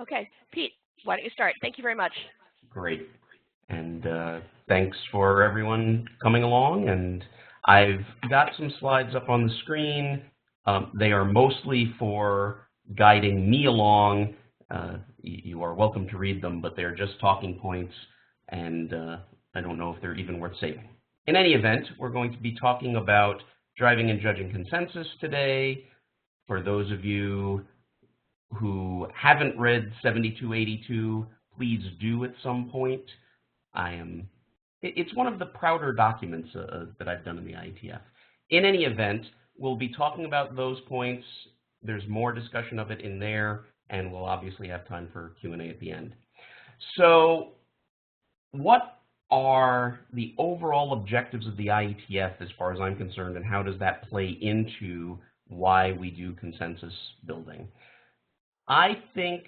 Okay, Pete, why don't you start? Thank you very much. Great. And thanks for everyone coming along. And I've got some slides up on the screen. They are mostly for guiding me along. You are welcome to read them, but they're just talking points, and I don't know if they're even worth saving. In any event, we're going to be talking about driving and judging consensus today. For those of you who haven't read 7282, please do at some point. It's one of the prouder documents that I've done in the IETF. In any event, we'll be talking about those points. There's more discussion of it in there, and we'll obviously have time for Q&A at the end. So what are the overall objectives of the IETF as far as I'm concerned, and how does that play into why we do consensus building? I think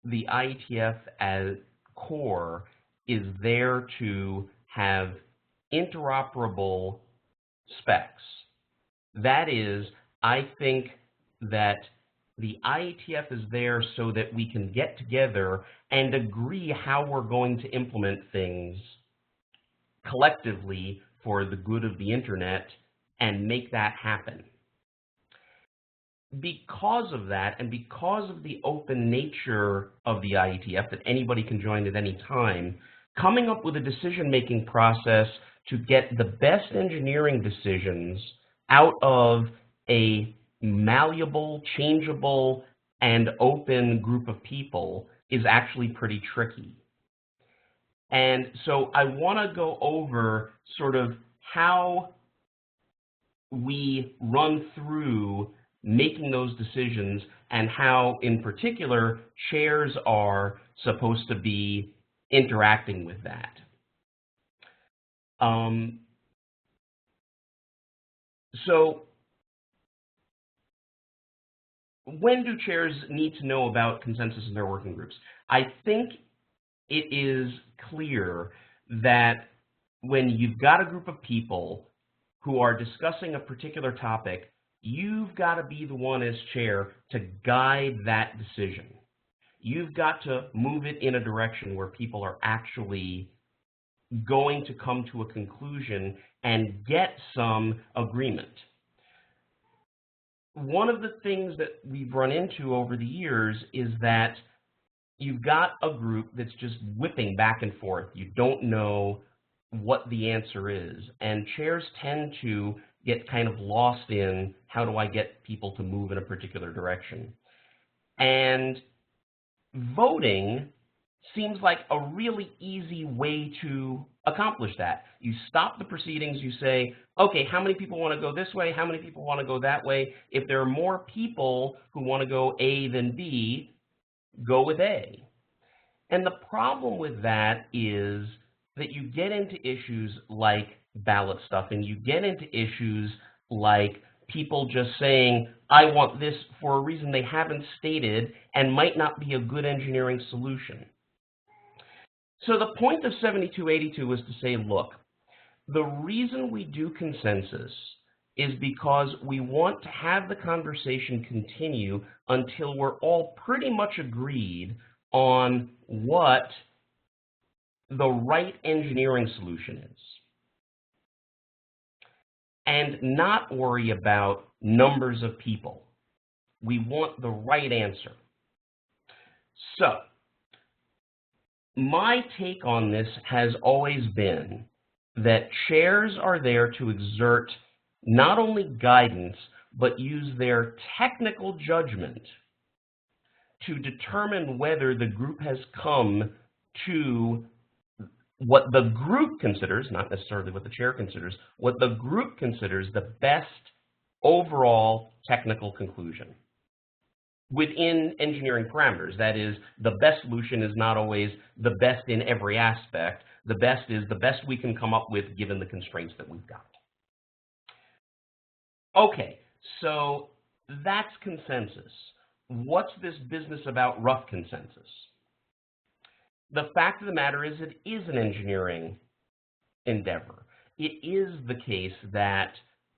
the IETF as core is there to have interoperable specs. That is, I think that the IETF is there so that we can get together and agree how we're going to implement things collectively for the good of the internet and make that happen. Because of that, and because of the open nature of the IETF, that anybody can join at any time, coming up with a decision-making process to get the best engineering decisions out of a malleable, changeable, and open group of people is actually pretty tricky. And so I want to go over sort of how we run through making those decisions and how, in particular, chairs are supposed to be interacting with that. So when do chairs need to know about consensus in their working groups? I think it is clear that when you've got a group of people who are discussing a particular topic, you've got to be the one as chair to guide that decision. You've got to move it in a direction where people are actually going to come to a conclusion and get some agreement. One of the things that we've run into over the years is that you've got a group that's just whipping back and forth. You don't know what the answer is, and chairs tend to get kind of lost in how do I get people to move in a particular direction. And voting seems like a really easy way to accomplish that. You stop the proceedings, you say, okay, how many people want to go this way? How many people want to go that way? If there are more people who want to go A than B, go with A. And the problem with that is that you get into issues like ballot stuffing. You get into issues like people just saying, I want this for a reason they haven't stated and might not be a good engineering solution. So the point of 7282 is to say, look, the reason we do consensus is because we want to have the conversation continue until we're all pretty much agreed on what the right engineering solution is, and not worry about numbers of people. We want the right answer. So my take on this has always been that chairs are there to exert not only guidance, but use their technical judgment to determine whether the group has come to what the group considers, not necessarily what the chair considers, what the group considers the best overall technical conclusion within engineering parameters. That is, the best solution is not always the best in every aspect. The best is the best we can come up with given the constraints that we've got. Okay, so that's consensus. What's this business about rough consensus? The fact of the matter is it is an engineering endeavor. It is the case that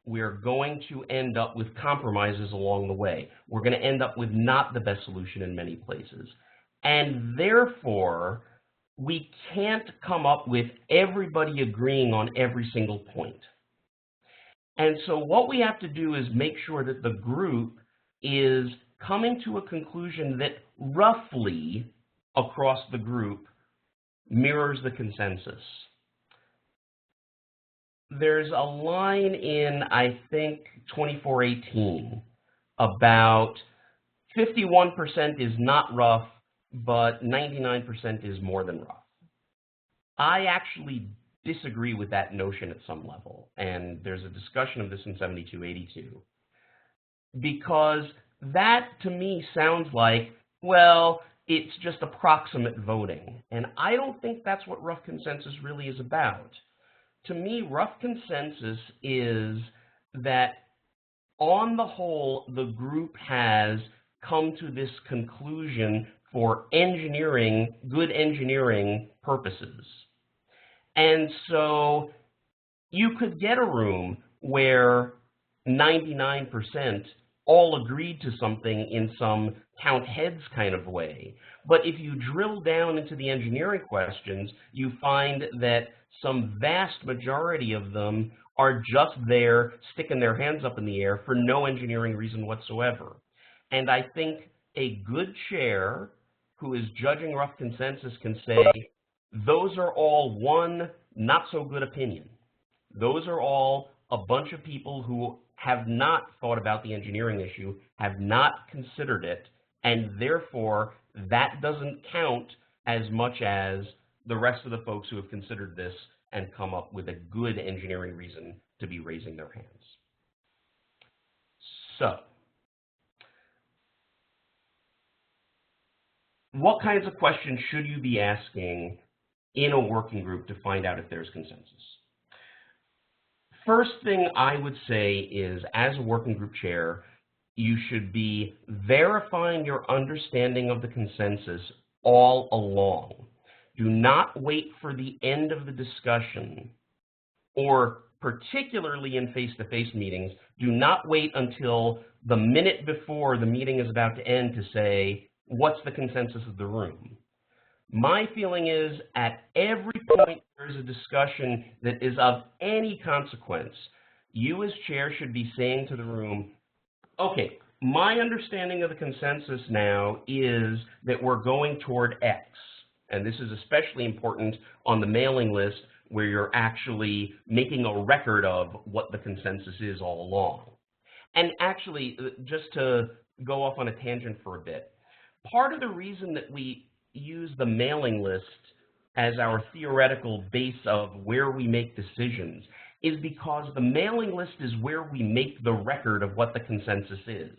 we're going to end up with compromises along the way. We're going to end up with not the best solution in many places. And therefore, we can't come up with everybody agreeing on every single point. And so what we have to do is make sure that the group is coming to a conclusion that roughly across the group mirrors the consensus. There's a line in, I think, 2418 about 51% is not rough, but 99% is more than rough. I actually disagree with that notion at some level, and there's a discussion of this in 7282, because that to me sounds like, well, it's just approximate voting, and I don't think that's what rough consensus really is about. To me, rough consensus is that on the whole, the group has come to this conclusion for engineering, good engineering purposes. And so you could get a room where 99% all agreed to something in some count heads kind of way. But if you drill down into the engineering questions, you find that some vast majority of them are just there sticking their hands up in the air for no engineering reason whatsoever. And I think a good chair who is judging rough consensus can say, those are all one not so good opinion. Those are all a bunch of people who have not thought about the engineering issue, have not considered it, and therefore that doesn't count as much as the rest of the folks who have considered this and come up with a good engineering reason to be raising their hands. So, what kinds of questions should you be asking in a working group to find out if there's consensus? First thing I would say is, as a working group chair, you should be verifying your understanding of the consensus all along. Do not wait for the end of the discussion, or particularly in face-to-face meetings, do not wait until the minute before the meeting is about to end to say, what's the consensus of the room? My feeling is, at every point there is a discussion that is of any consequence, you as chair should be saying to the room, okay, my understanding of the consensus now is that we're going toward X. And this is especially important on the mailing list where you're actually making a record of what the consensus is all along. And actually, just to go off on a tangent for a bit, part of the reason that we use the mailing list as our theoretical base of where we make decisions is because the mailing list is where we make the record of what the consensus is.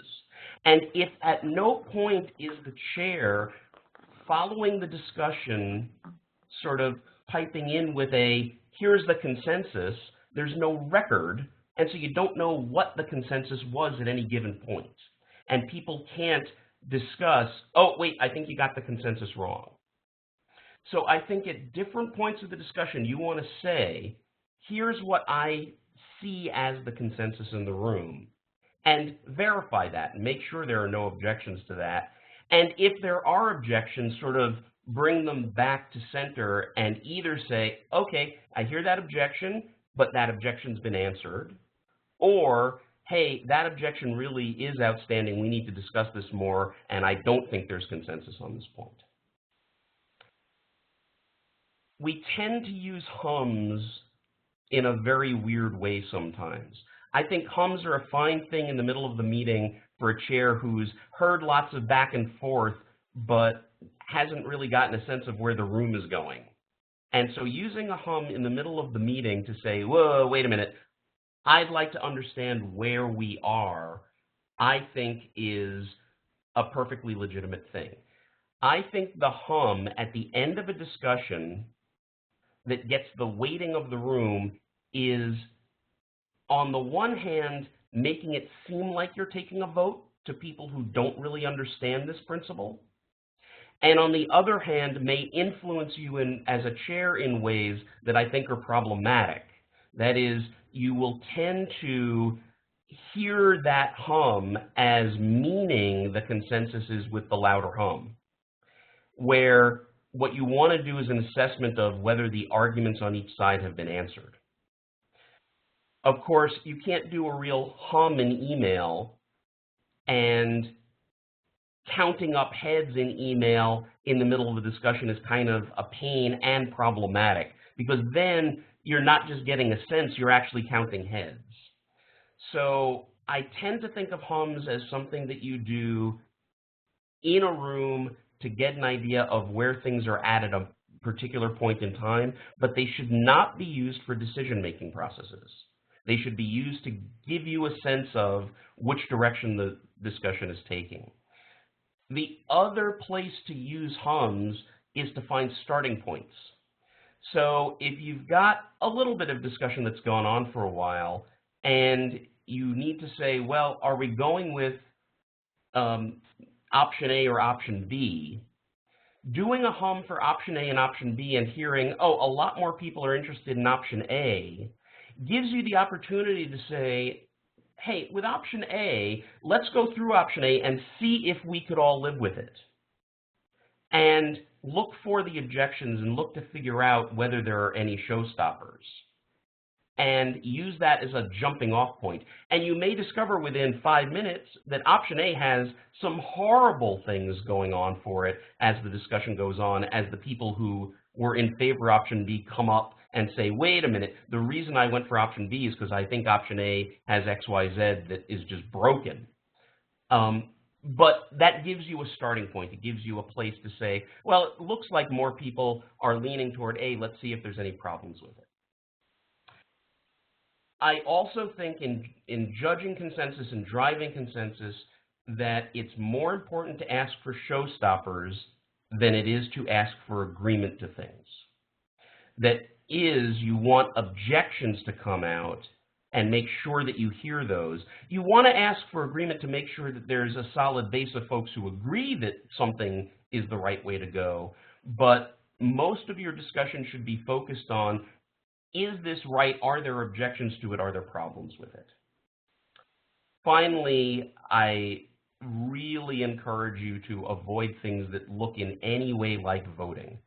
And if at no point is the chair following the discussion sort of piping in with a, here's the consensus, there's no record, and so you don't know what the consensus was at any given point. And people can't discuss, oh, wait, I think you got the consensus wrong. So I think at different points of the discussion, you want to say, here's what I see as the consensus in the room, and verify that and make sure there are no objections to that. And if there are objections, sort of bring them back to center and either say, okay, I hear that objection, but that objection's been answered, or, hey, that objection really is outstanding, we need to discuss this more, and I don't think there's consensus on this point. We tend to use hums in a very weird way sometimes. I think hums are a fine thing in the middle of the meeting for a chair who's heard lots of back and forth, but hasn't really gotten a sense of where the room is going. And so using a hum in the middle of the meeting to say, whoa, wait a minute, I'd like to understand where we are, I think is a perfectly legitimate thing. I think the hum at the end of a discussion that gets the weighting of the room is, on the one hand, making it seem like you're taking a vote to people who don't really understand this principle, and on the other hand, may influence you as a chair in ways that I think are problematic. That is, you will tend to hear that hum as meaning the consensus is with the louder hum. where what you want to do is an assessment of whether the arguments on each side have been answered. Of course, you can't do a real hum in email, and counting up heads in email in the middle of a discussion is kind of a pain and problematic, because then you're not just getting a sense, you're actually counting heads. So I tend to think of hums as something that you do in a room to get an idea of where things are at a particular point in time, but they should not be used for decision-making processes. They should be used to give you a sense of which direction the discussion is taking. The other place to use hums is to find starting points. So if you've got a little bit of discussion that's gone on for a while, and you need to say, well, are we going with option A or option B? Doing a hum for option A and option B and hearing, oh, a lot more people are interested in option A, gives you the opportunity to say, hey, with option A, let's go through option A and see if we could all live with it. And look for the objections and look to figure out whether there are any showstoppers. And use that as a jumping off point. And you may discover within 5 minutes that option A has some horrible things going on for it as the discussion goes on, as the people who were in favor of option B come up and say, wait a minute, the reason I went for option B is because I think option A has XYZ that is just broken. But that gives you a starting point. It gives you a place to say, well, it looks like more people are leaning toward A. Let's see if there's any problems with it. I also think in judging consensus and driving consensus that it's more important to ask for showstoppers than it is to ask for agreement to things. That is, you want objections to come out and make sure that you hear those. You want to ask for agreement to make sure that there's a solid base of folks who agree that something is the right way to go, but most of your discussion should be focused on, is this right? Are there objections to it? Are there problems with it? Finally, I really encourage you to avoid things that look in any way like voting.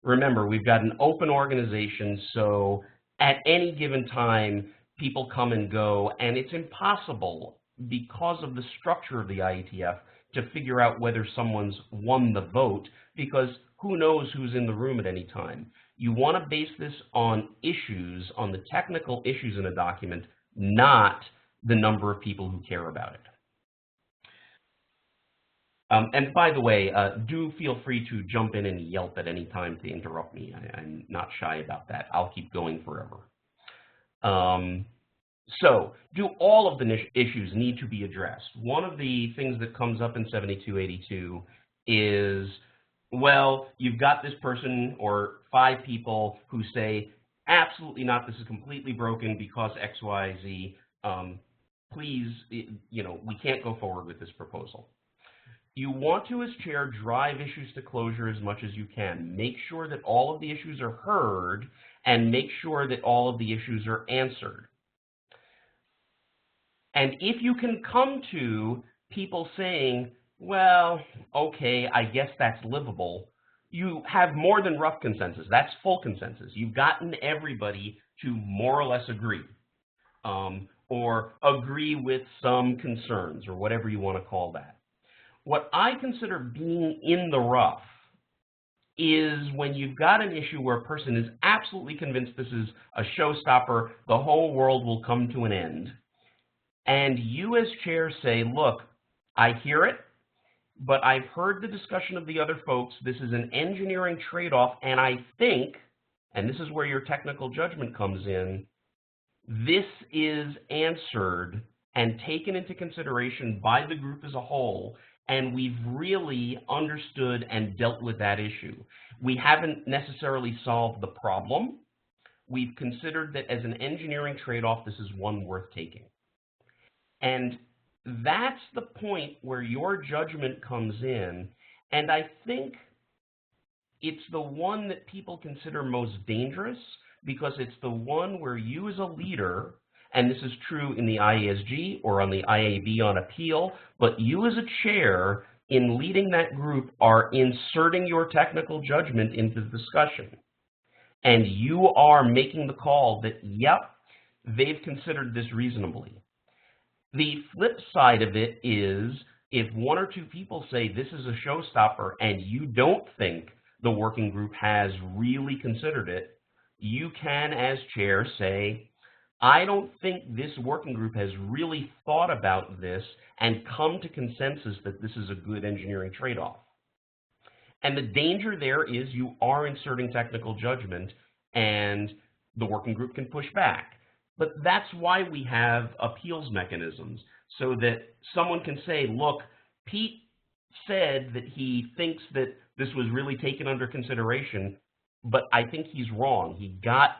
Remember, we've got an open organization, so at any given time, people come and go, and it's impossible, because of the structure of the IETF, to figure out whether someone's won the vote, because who knows who's in the room at any time. You want to base this on issues, on the technical issues in a document, not the number of people who care about it. And by the way, do feel free to jump in and yelp at any time to interrupt me. I'm not shy about that. I'll keep going forever. So, do all of the issues need to be addressed? One of the things that comes up in 7282 is, well, you've got this person or 5 people who say, absolutely not, this is completely broken because X, Y, Z. Please, we can't go forward with this proposal. You want to, as chair, drive issues to closure as much as you can. Make sure that all of the issues are heard and make sure that all of the issues are answered. And if you can come to people saying, well, okay, I guess that's livable, you have more than rough consensus. That's full consensus. You've gotten everybody to more or less agree, or agree with some concerns, or whatever you want to call that. What I consider being in the rough is when you've got an issue where a person is absolutely convinced this is a showstopper, the whole world will come to an end, and you as chair say, look, I hear it, but I've heard the discussion of the other folks. This is an engineering trade-off, and I think, and this is where your technical judgment comes in, this is answered and taken into consideration by the group as a whole, and we've really understood and dealt with that issue. We haven't necessarily solved the problem. We've considered that as an engineering trade-off, this is one worth taking. And that's the point where your judgment comes in, and I think it's the one that people consider most dangerous because it's the one where you as a leader, and this is true in the IASG or on the IAB on appeal, but you as a chair in leading that group are inserting your technical judgment into the discussion. And you are making the call that, yep, they've considered this reasonably. The flip side of it is if one or two people say this is a showstopper and you don't think the working group has really considered it, you can, as chair, say, I don't think this working group has really thought about this and come to consensus that this is a good engineering trade-off. And the danger there is you are inserting technical judgment and the working group can push back. But that's why we have appeals mechanisms, so that someone can say, look, Pete said that he thinks that this was really taken under consideration, but I think he's wrong. He got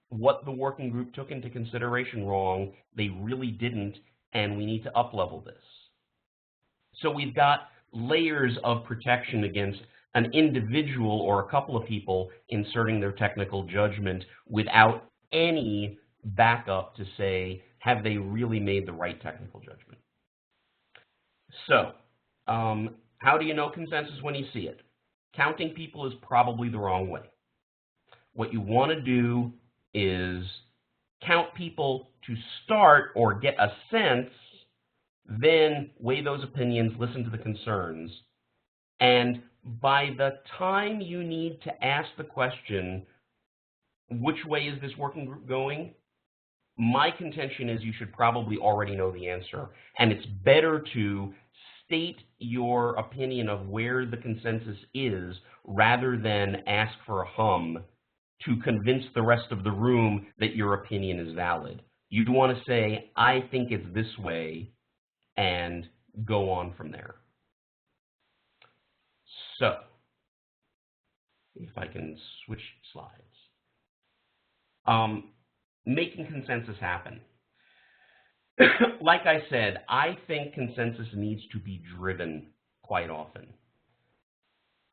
what the working group took into consideration wrong. They really didn't, and we need to up-level this. So we've got layers of protection against an individual or a couple of people inserting their technical judgment without any backup to say, have they really made the right technical judgment? So, how do you know consensus when you see it? Counting people is probably the wrong way. What you want to do is count people to start or get a sense, then weigh those opinions, listen to the concerns, and by the time you need to ask the question, which way is this working group going? My contention is you should probably already know the answer, and it's better to state your opinion of where the consensus is rather than ask for a hum to convince the rest of the room that your opinion is valid. You'd want to say, I think it's this way, and go on from there. So, if I can switch slides. Making consensus happen. Like I said, I think consensus needs to be driven quite often.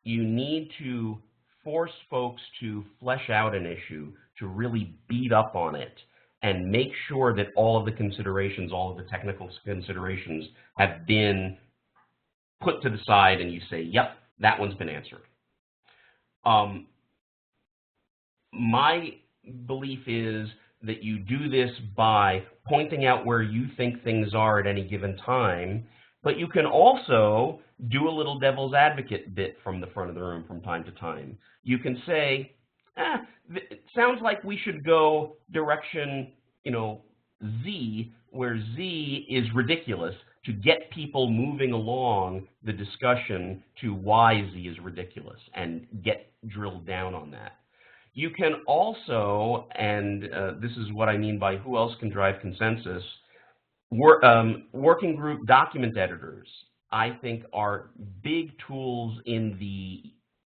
You need to force folks to flesh out an issue, to really beat up on it, and make sure that all of the considerations, all of the technical considerations have been put to the side and you say, yep, that one's been answered. My belief is that you do this by pointing out where you think things are at any given time, but you can also do a little devil's advocate bit from the front of the room from time to time. You can say, it sounds like we should go direction, Z, where Z is ridiculous, to get people moving along the discussion to why Z is ridiculous and get drilled down on that. You can also, and this is what I mean by who else can drive consensus, working group document editors, I think, are big tools in the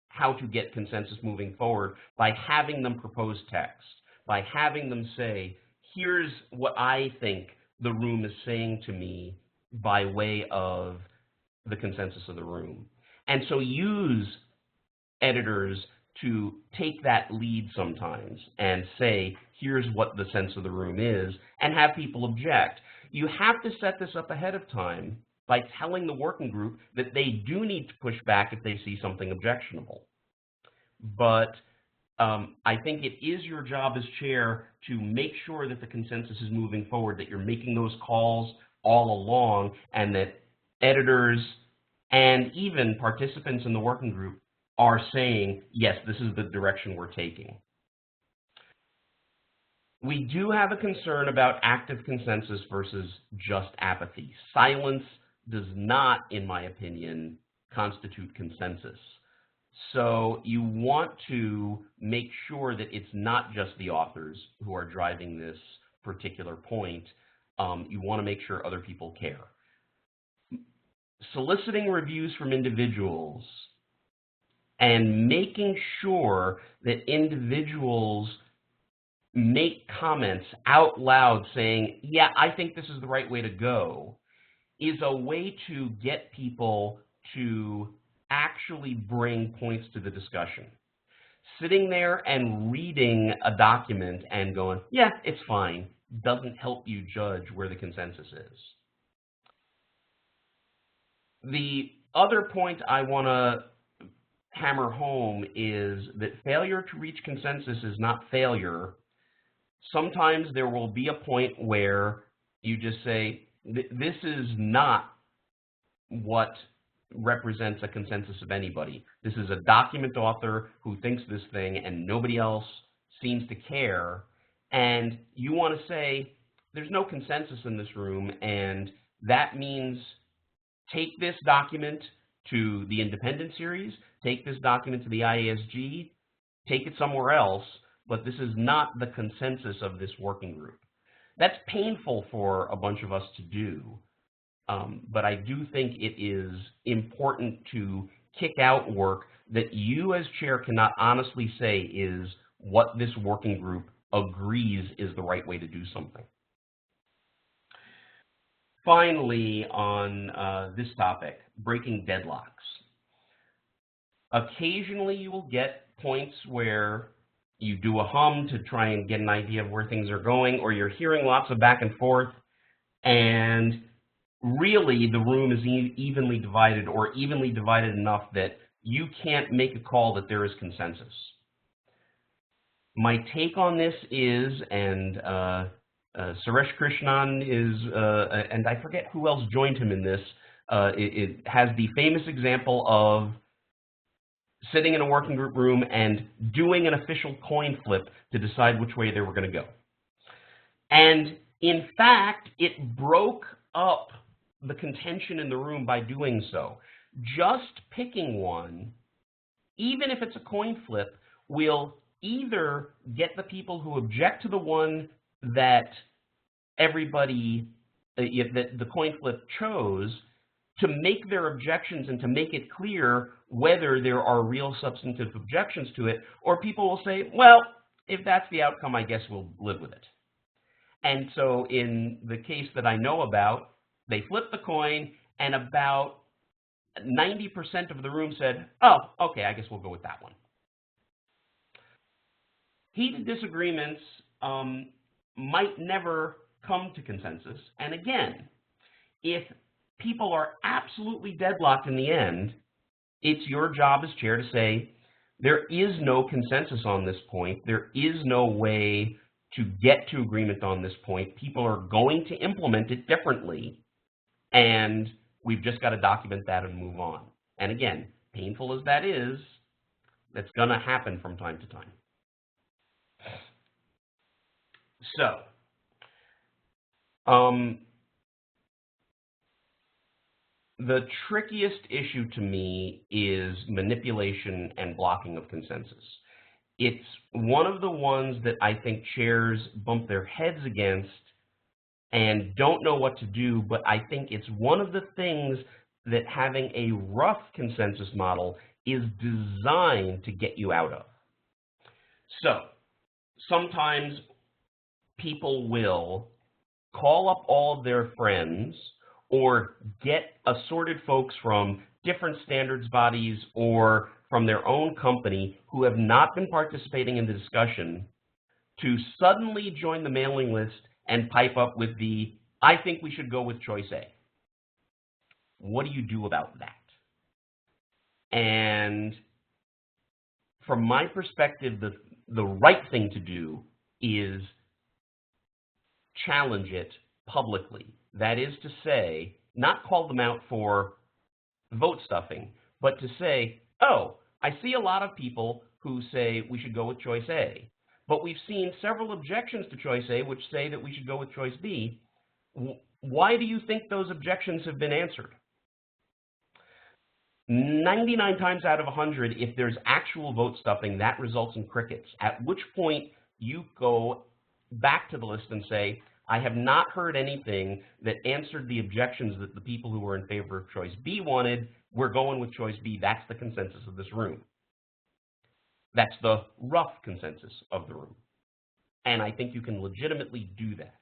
how to get consensus moving forward by having them propose text, by having them say, here's what I think the room is saying to me by way of the consensus of the room. And so use editors to take that lead sometimes and say, here's what the sense of the room is, and have people object. You have to set this up ahead of time by telling the working group that they do need to push back if they see something objectionable. But I think it is your job as chair to make sure that the consensus is moving forward, that you're making those calls all along, and that editors and even participants in the working group are saying, yes, this is the direction we're taking. We do have a concern about active consensus versus just apathy. Silence does not, in my opinion, constitute consensus. So you want to make sure that it's not just the authors who are driving this particular point. You want to make sure other people care. Soliciting reviews from individuals and making sure that individuals make comments out loud saying, yeah, I think this is the right way to go, is a way to get people to actually bring points to the discussion. Sitting there and reading a document and going, yeah, it's fine, doesn't help you judge where the consensus is. The other point I want to hammer home is that failure to reach consensus is not failure. Sometimes there will be a point where you just say, this is not what represents a consensus of anybody. This is a document author who thinks this thing and nobody else seems to care. And you want to say, there's no consensus in this room, and that means take this document to the independent series, take this document to the IASG, take it somewhere else, but this is not the consensus of this working group. That's painful for a bunch of us to do, but I do think it is important to kick out work that you as chair cannot honestly say is what this working group agrees is the right way to do something. Finally, on this topic, breaking deadlocks. Occasionally you will get points where you do a hum to try and get an idea of where things are going, or you're hearing lots of back and forth, and really the room is evenly divided, or evenly divided enough that you can't make a call that there is consensus. My take on this is, and Suresh Krishnan is, and I forget who else joined him in this, it has the famous example of sitting in a working group room and doing an official coin flip to decide which way they were going to go. And in fact, it broke up the contention in the room by doing so. Just picking one, even if it's a coin flip, will either get the people who object to the one that everybody, that the coin flip chose, to make their objections and to make it clear whether there are real substantive objections to it, or people will say, well, if that's the outcome, I guess we'll live with it. And so in the case that I know about, they flipped the coin, and about 90% of the room said, oh, okay, I guess we'll go with that one. Heated disagreements might never come to consensus. And again, if people are absolutely deadlocked in the end, it's your job as chair to say, there is no consensus on this point. There is no way to get to agreement on this point. People are going to implement it differently, and we've just got to document that and move on. And again, painful as that is, that's going to happen from time to time. So, the trickiest issue to me is manipulation and blocking of consensus. It's one of the ones that I think chairs bump their heads against and don't know what to do, but I think it's one of the things that having a rough consensus model is designed to get you out of. So, sometimes people will call up all of their friends or get assorted folks from different standards bodies or from their own company who have not been participating in the discussion to suddenly join the mailing list and pipe up with the, I think we should go with choice A. What do you do about that? And from my perspective, the right thing to do is challenge it publicly. That is to say, not call them out for vote stuffing, but to say, oh, I see a lot of people who say we should go with choice A, but we've seen several objections to choice A which say that we should go with choice B. Why do you think those objections have been answered? 99 times out of 100, if there's actual vote stuffing, that results in crickets, at which point you go back to the list and say, I have not heard anything that answered the objections that the people who were in favor of choice B wanted. We're going with choice B. That's the consensus of this room. That's the rough consensus of the room. And I think you can legitimately do that.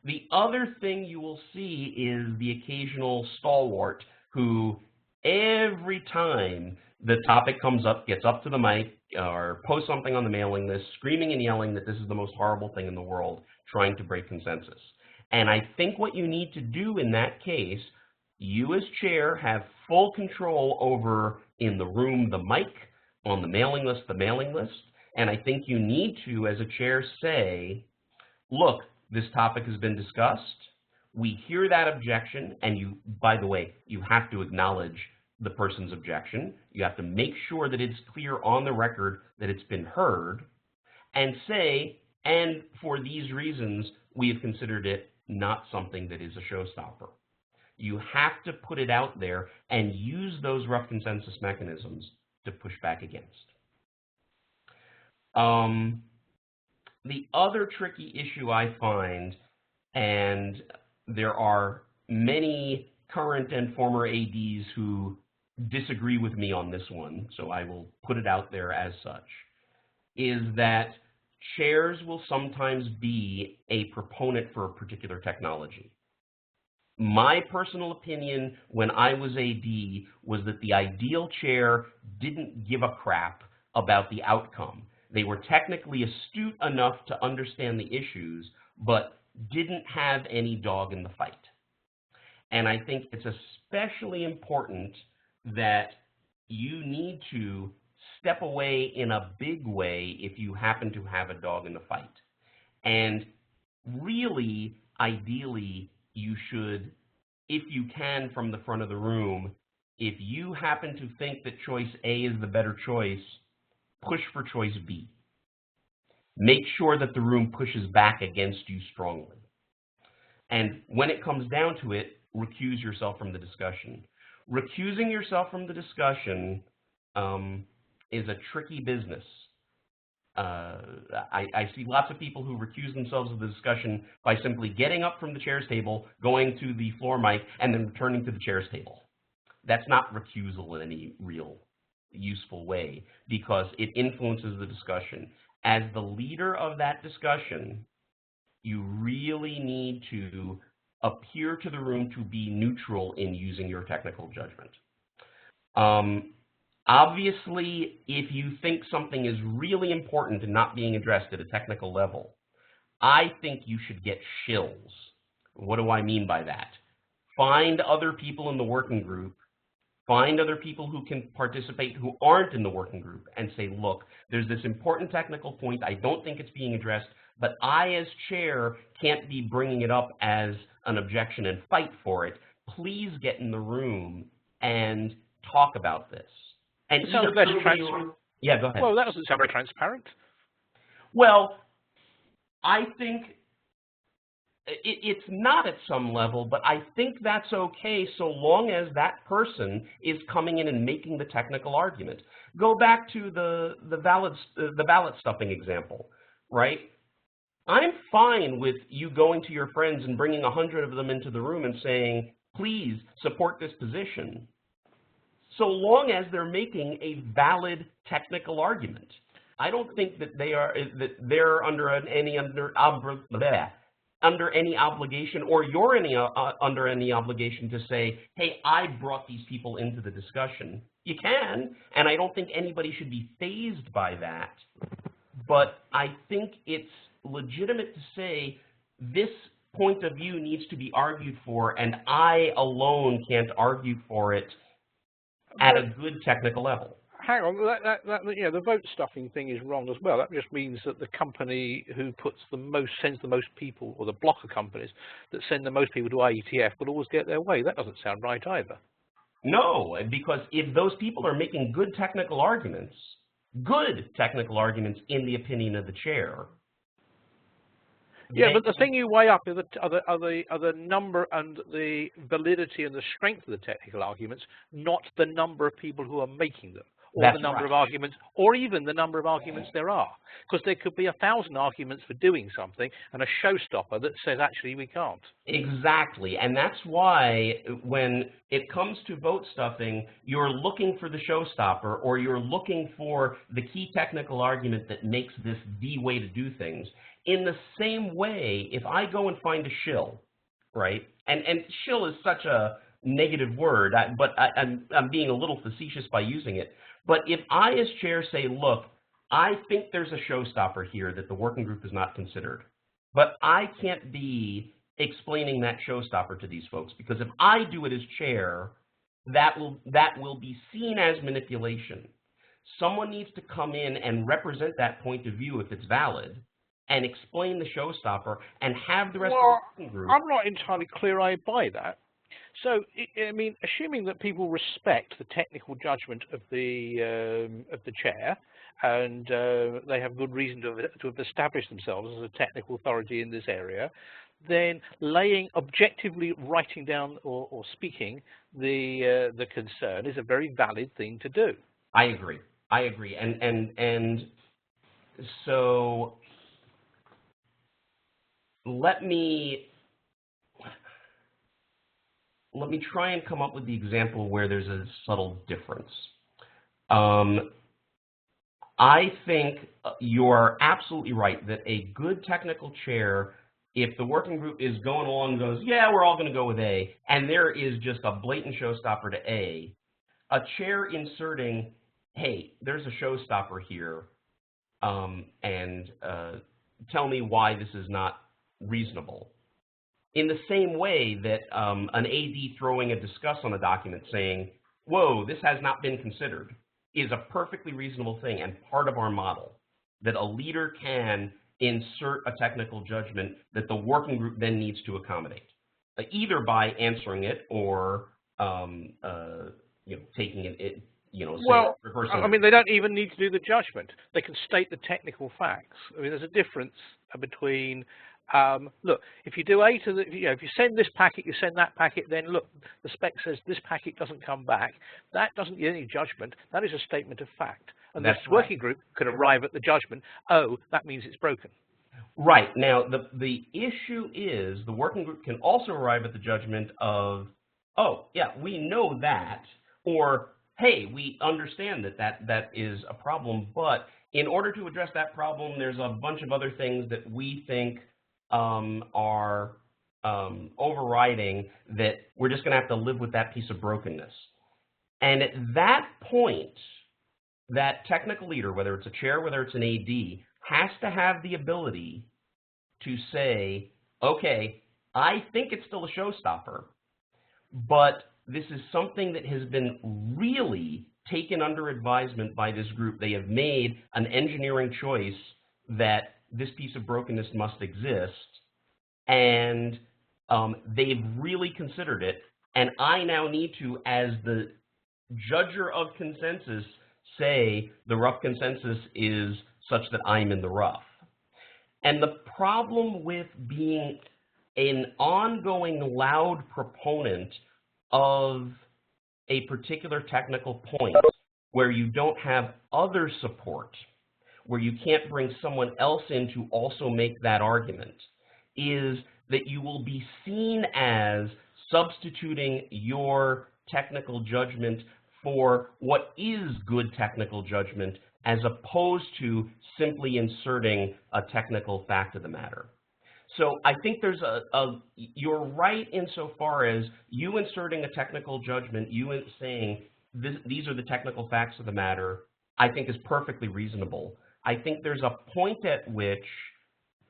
The other thing you will see is the occasional stalwart who every time the topic comes up, gets up to the mic or posts something on the mailing list, screaming and yelling that this is the most horrible thing in the world, trying to break consensus. And I think what you need to do in that case You as chair have full control over, in the room, the mic, on the mailing list, and I think you need to, as a chair, say, look, this topic has been discussed. We hear that objection, and you, by the way, you have to acknowledge the person's objection. You have to make sure that it's clear on the record that it's been heard, and say, and for these reasons, we have considered it not something that is a showstopper. You have to put it out there and use those rough consensus mechanisms to push back against. The other tricky issue I find, and there are many current and former ADs who disagree with me on this one, so I will put it out there as such, is that chairs will sometimes be a proponent for a particular technology. My personal opinion when I was AD was that the ideal chair didn't give a crap about the outcome. They were technically astute enough to understand the issues, but didn't have any dog in the fight. And I think it's especially important that you need to step away in a big way if you happen to have a dog in the fight. And really, ideally, you should, if you can from the front of the room, if you happen to think that choice A is the better choice, push for choice B. Make sure that the room pushes back against you strongly. And when it comes down to it, recuse yourself from the discussion. Recusing yourself from the discussion is a tricky business. I see lots of people who recuse themselves of the discussion by simply getting up from the chair's table, going to the floor mic, and then returning to the chair's table. That's not recusal in any real useful way because it influences the discussion. As the leader of that discussion, you really need to appear to the room to be neutral in using your technical judgment. Obviously, if you think something is really important and not being addressed at a technical level, I think you should get shills. What do I mean by that? Find other people in the working group, find other people who can participate who aren't in the working group and say, look, there's this important technical point, I don't think it's being addressed, but I, as chair, can't be bringing it up as an objection and fight for it. Please get in the room and talk about this. And it sounds less transparent. Yeah, go ahead. Well, that doesn't sound very transparent. Well, I think it's not at some level, but I think that's okay so long as that person is coming in and making the technical argument. Go back to the ballot stuffing example, right? I'm fine with you going to your friends and bringing 100 of them into the room and saying, please support this position, so long as they're making a valid technical argument. I don't think that they're under any obligation, or you're under any obligation to say, hey, I brought these people into the discussion. You can, and I don't think anybody should be fazed by that. But I think it's legitimate to say this point of view needs to be argued for, and I alone can't argue for it at a good technical level. Hang on, the vote stuffing thing is wrong as well. That just means that the company who sends the most people, or the block of companies that send the most people to IETF will always get their way. That doesn't sound right either. No, because if those people are making good technical arguments in the opinion of the chair. Yeah, but the thing you weigh up are the number and the validity and the strength of the technical arguments, not the number of people who are making them, or That's the number right. of arguments, or even the number of arguments there are. Because there could be 1,000 arguments for doing something and a showstopper that says, actually, we can't. Exactly, and that's why when it comes to vote stuffing, you're looking for the showstopper, or you're looking for the key technical argument that makes this the way to do things. In the same way, if I go and find a shill, right, and shill is such a negative word, but I'm being a little facetious by using it, but if I as chair say, look, I think there's a showstopper here that the working group has not considered, but I can't be explaining that showstopper to these folks, because if I do it as chair, that will be seen as manipulation. Someone needs to come in and represent that point of view if it's valid, and explain the showstopper, and have the rest of the group. I'm not entirely clear I buy that. So, I mean, assuming that people respect the technical judgment of the chair, and they have good reason to have established themselves as a technical authority in this area, then objectively writing down or speaking the concern is a very valid thing to do. I agree. And so let me try and come up with the example where there's a subtle difference. I think you're absolutely right that a good technical chair, if the working group is going along and goes, yeah, we're all going to go with A, and there is just a blatant showstopper to A chair inserting, hey, there's a showstopper here, and tell me why this is not reasonable. In the same way that an AD throwing a discuss on a document saying, whoa, this has not been considered, is a perfectly reasonable thing and part of our model, that a leader can insert a technical judgment that the working group then needs to accommodate, either by answering it or taking it, well, I mean, they don't even need to do the judgment. They can state the technical facts. I mean, there's a difference between look, if you do A to the, if you send this packet, you send that packet, then look, the spec says this packet doesn't come back. That doesn't get any judgment. That is a statement of fact. And this working group could arrive at the judgment, oh, that means it's broken. Right. Now, the issue is the working group can also arrive at the judgment of, oh, yeah, we know that, or, hey, we understand that is a problem, but in order to address that problem, there's a bunch of other things that we think are overriding, that we're just going to have to live with that piece of brokenness. And at that point, that technical leader, whether it's a chair, whether it's an AD, has to have the ability to say, okay, I think it's still a showstopper, but this is something that has been really taken under advisement by this group. They have made an engineering choice that this piece of brokenness must exist, and they've really considered it, and I now need to, as the judger of consensus, say the rough consensus is such that I'm in the rough. And the problem with being an ongoing loud proponent of a particular technical point where you don't have other support, where you can't bring someone else in to also make that argument, is that you will be seen as substituting your technical judgment for what is good technical judgment, as opposed to simply inserting a technical fact of the matter. So I think there's you're right insofar as you inserting a technical judgment, you saying these are the technical facts of the matter, I think is perfectly reasonable. I think there's a point at which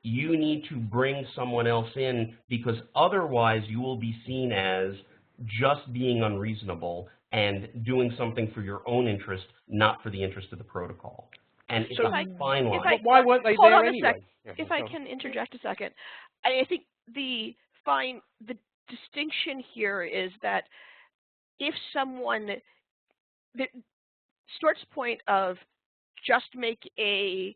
you need to bring someone else in, because otherwise you will be seen as just being unreasonable and doing something for your own interest, not for the interest of the protocol. And it's a fine line. Why weren't they there anyway? If I can interject a second, I think the distinction here is that if someone, Stuart's point of just make a,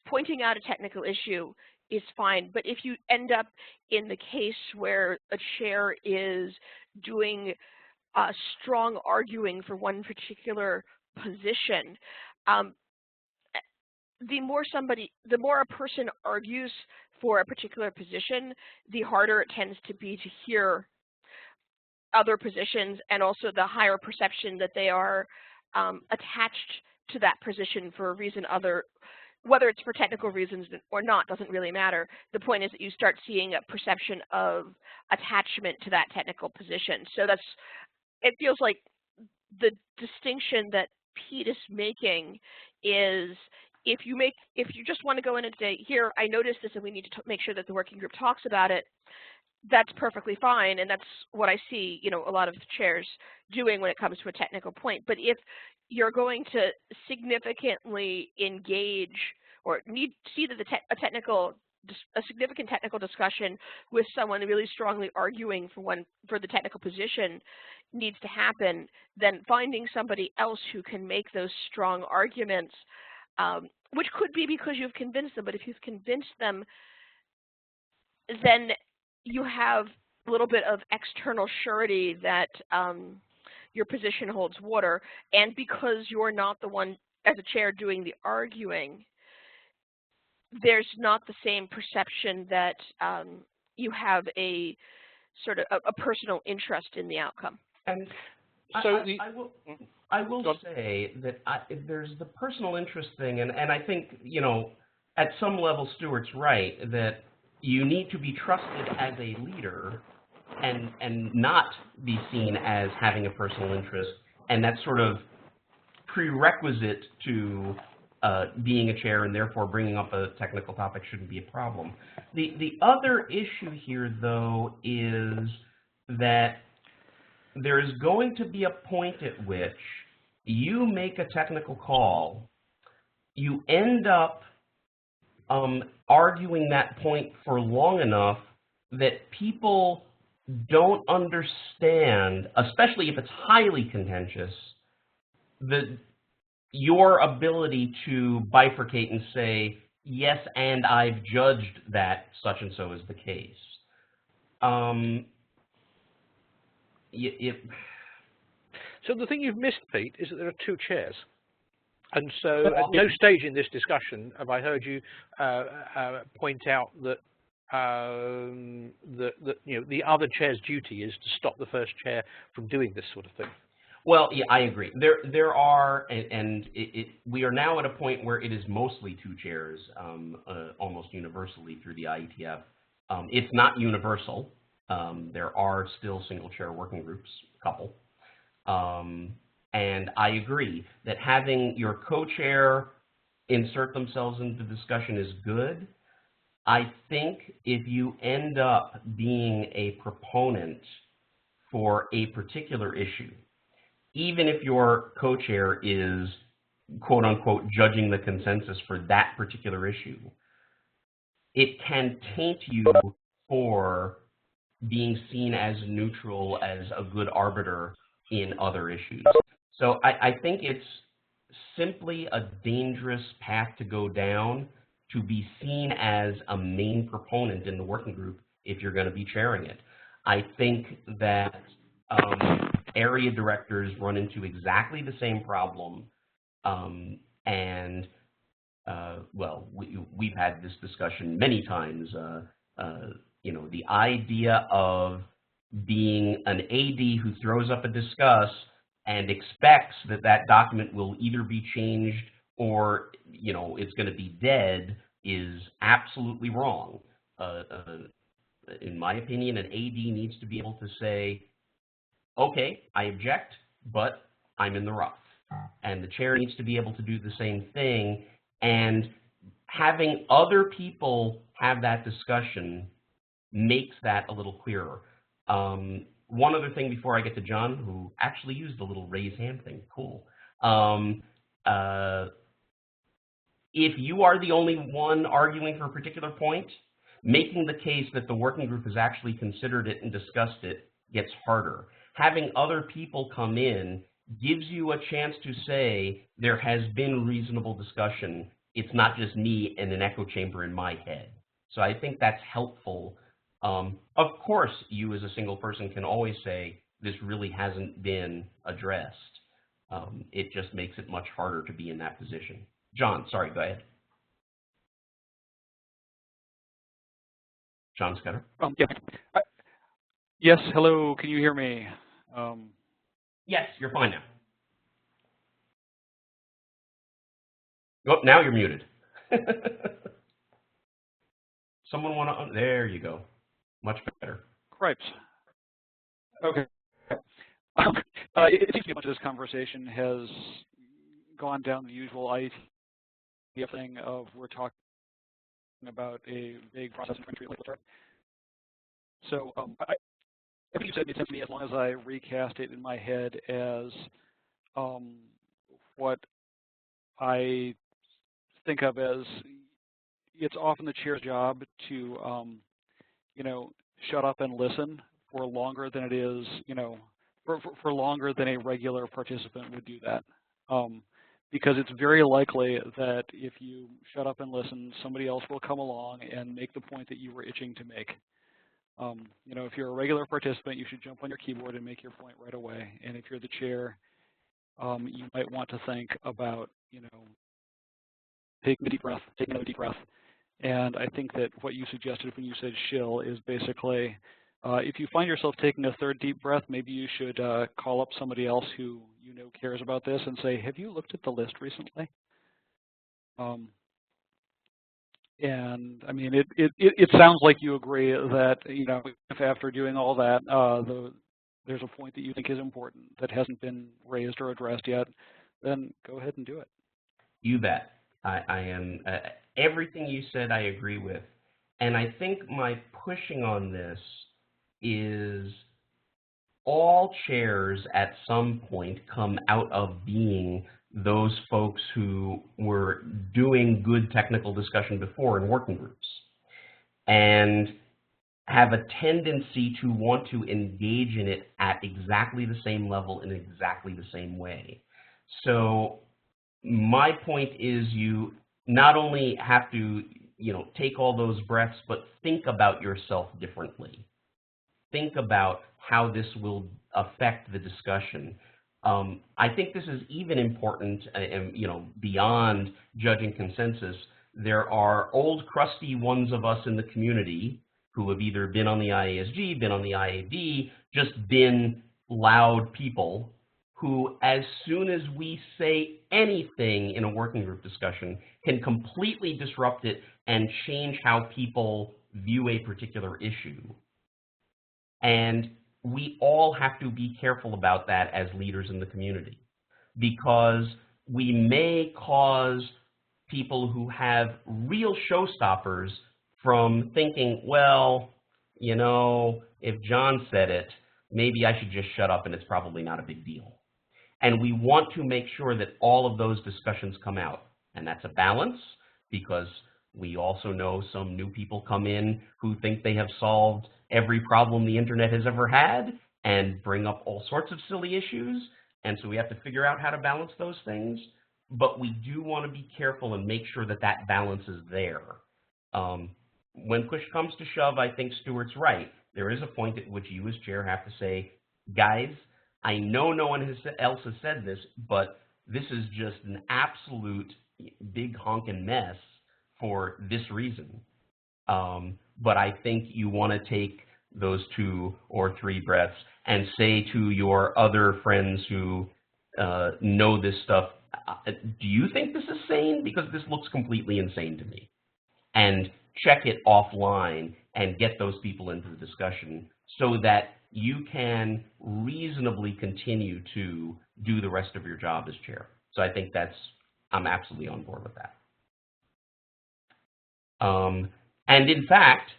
pointing out a technical issue is fine, but if you end up in the case where a chair is doing strong arguing for one particular position, the more a person argues for a particular position, the harder it tends to be to hear other positions, and also the higher perception that they are attached to that position for a reason whether it's for technical reasons or not doesn't really matter. The point is that you start seeing a perception of attachment to that technical position. So it feels like the distinction that Pete is making is, if you just want to go in and say, here, I noticed this and we need to make sure that the working group talks about it, that's perfectly fine, and that's what I see, a lot of the chairs doing when it comes to a technical point. But if you're going to significantly engage or see that a significant technical discussion with someone really strongly arguing for the technical position needs to happen, then finding somebody else who can make those strong arguments, which could be because you've convinced them, but if you've convinced them, then you have a little bit of external surety that your position holds water, and because you're not the one as a chair doing the arguing, there's not the same perception that you have a sort of a personal interest in the outcome. And so I will say that there's the personal interest thing, and I think, at some level Stuart's right, that you need to be trusted as a leader and not be seen as having a personal interest, and that's sort of prerequisite to being a chair, and therefore bringing up a technical topic shouldn't be a problem. The other issue here, though, is that there's going to be a point at which you make a technical call, you end up arguing that point for long enough that people don't understand, especially if it's highly contentious, your ability to bifurcate and say, yes, and I've judged that such and so is the case. So the thing you've missed, Pete, is that there are two chairs. And so at no stage in this discussion have I heard you point out that the other chair's duty is to stop the first chair from doing this sort of thing. Well, yeah, I agree. There are, and we are now at a point where it is mostly two chairs, almost universally through the IETF. It's not universal. There are still single chair working groups, a couple. And I agree that having your co-chair insert themselves into the discussion is good. I think if you end up being a proponent for a particular issue, even if your co-chair is, quote unquote, judging the consensus for that particular issue, it can taint you for being seen as neutral, as a good arbiter in other issues. So I think it's simply a dangerous path to go down to be seen as a main proponent in the working group if you're going to be chairing it. I think that area directors run into exactly the same problem, well, we've had this discussion many times. The idea of being an AD who throws up a discuss and expects that that document will either be changed or, it's going to be dead is absolutely wrong. In my opinion, an AD needs to be able to say, okay, I object, but I'm in the rough. And the chair needs to be able to do the same thing. And having other people have that discussion makes that a little clearer. One other thing before I get to John, who actually used the little raise hand thing. Cool. If you are the only one arguing for a particular point, making the case that the working group has actually considered it and discussed it gets harder. Having other people come in gives you a chance to say there has been reasonable discussion. It's not just me in an echo chamber in my head. So I think that's helpful. Of course, you as a single person can always say, this really hasn't been addressed. It just makes it much harder to be in that position. John, sorry, go ahead. John Scudder. Yeah. Yes, hello, can you hear me? Yes, you're fine now. Oh, now you're muted. Someone want to, there you go. Much better. Cripes. Okay. It seems to me much of this conversation has gone down the usual IETF thing of we're talking about a big process in country like So everything you said made sense to me as long as I recast it in my head as what I think of as it's often the chair's job to, shut up and listen for longer than it is, for longer than a regular participant would do that. Because it's very likely that if you shut up and listen, somebody else will come along and make the point that you were itching to make. If you're a regular participant, you should jump on your keyboard and make your point right away. And if you're the chair, you might want to think about, taking a deep breath, taking another deep breath. And I think that what you suggested when you said shill is basically, if you find yourself taking a third deep breath, maybe you should call up somebody else who you know cares about this and say, have you looked at the list recently? And I mean, it sounds like you agree that, if after doing all that, there's a point that you think is important that hasn't been raised or addressed yet, then go ahead and do it. You bet. I am, everything you said I agree with. And I think my pushing on this is all chairs at some point come out of being those folks who were doing good technical discussion before in working groups and have a tendency to want to engage in it at exactly the same level in exactly the same way. So my point is you not only have to, take all those breaths, but think about yourself differently. Think about how this will affect the discussion. I think this is even important, beyond judging consensus. There are old crusty ones of us in the community who have either been on the IASG, been on the IAB, just been loud people who, as soon as we say anything in a working group discussion, can completely disrupt it and change how people view a particular issue. And we all have to be careful about that as leaders in the community, because we may cause people who have real showstoppers from thinking, well, if John said it, maybe I should just shut up and it's probably not a big deal. And we want to make sure that all of those discussions come out. And that's a balance, because we also know some new people come in who think they have solved every problem the internet has ever had and bring up all sorts of silly issues. And so we have to figure out how to balance those things. But we do want to be careful and make sure that that balance is there. When push comes to shove, I think Stuart's right. There is a point at which you as chair have to say, guys, I know no one else has said this, but this is just an absolute big honkin' mess for this reason. But I think you want to take those 2 or 3 breaths and say to your other friends who know this stuff, do you think this is sane? Because this looks completely insane to me. And check it offline and get those people into the discussion so that you can reasonably continue to do the rest of your job as chair. So I think I'm absolutely on board with that. And in fact,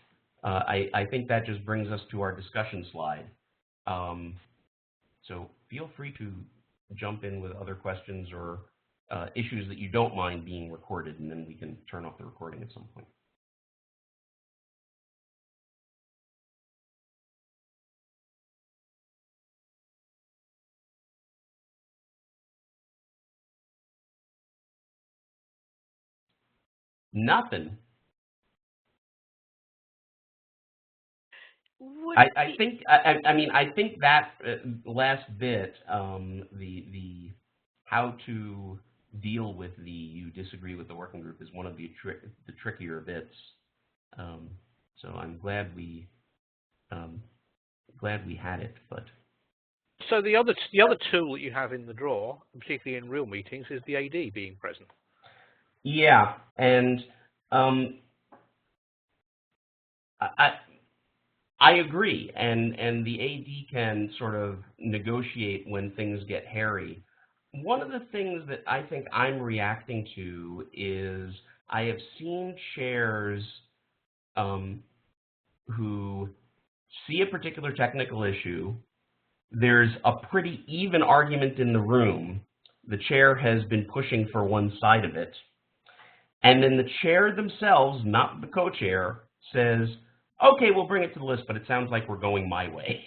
I think that just brings us to our discussion slide. So feel free to jump in with other questions or issues that you don't mind being recorded, and then we can turn off the recording at some point. Nothing. I think that last bit, the how to deal with you disagree with the working group is one of the trickier bits. So I'm glad we had it, but. So the other tool that you have in the drawer, particularly in real meetings, is the AD being present. Yeah, and I agree, and the AD can sort of negotiate when things get hairy. One of the things that I think I'm reacting to is I have seen chairs who see a particular technical issue, there's a pretty even argument in the room. The chair has been pushing for one side of it. And then the chair themselves, not the co-chair, says, okay, we'll bring it to the list, but it sounds like we're going my way.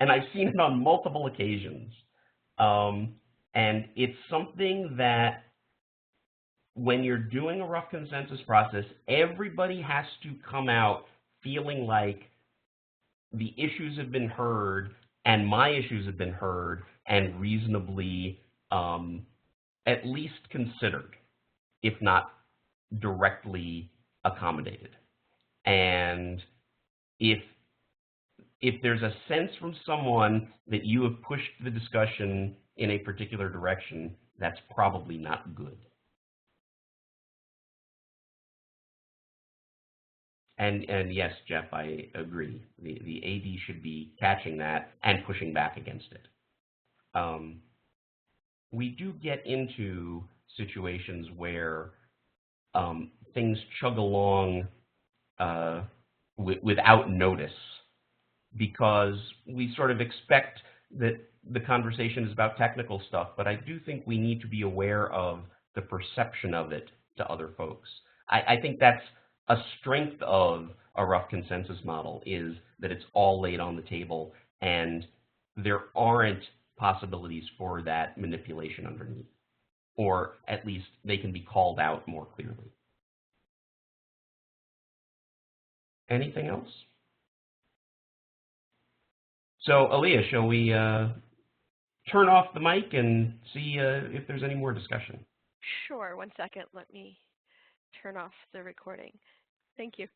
And I've seen it on multiple occasions. And it's something that when you're doing a rough consensus process, everybody has to come out feeling like the issues have been heard and my issues have been heard and reasonably at least considered, if not directly accommodated. And if there's a sense from someone that you have pushed the discussion in a particular direction, that's probably not good. And yes, Jeff, I agree. The AD should be catching that and pushing back against it. We do get into situations where things chug along without notice, because we sort of expect that the conversation is about technical stuff, but I do think we need to be aware of the perception of it to other folks. I think that's a strength of a rough consensus model, is that it's all laid on the table and there aren't possibilities for that manipulation underneath, or at least they can be called out more clearly. Anything else? So, Aaliyah, shall we turn off the mic and see if there's any more discussion? Sure, 1 second. Let me turn off the recording. Thank you.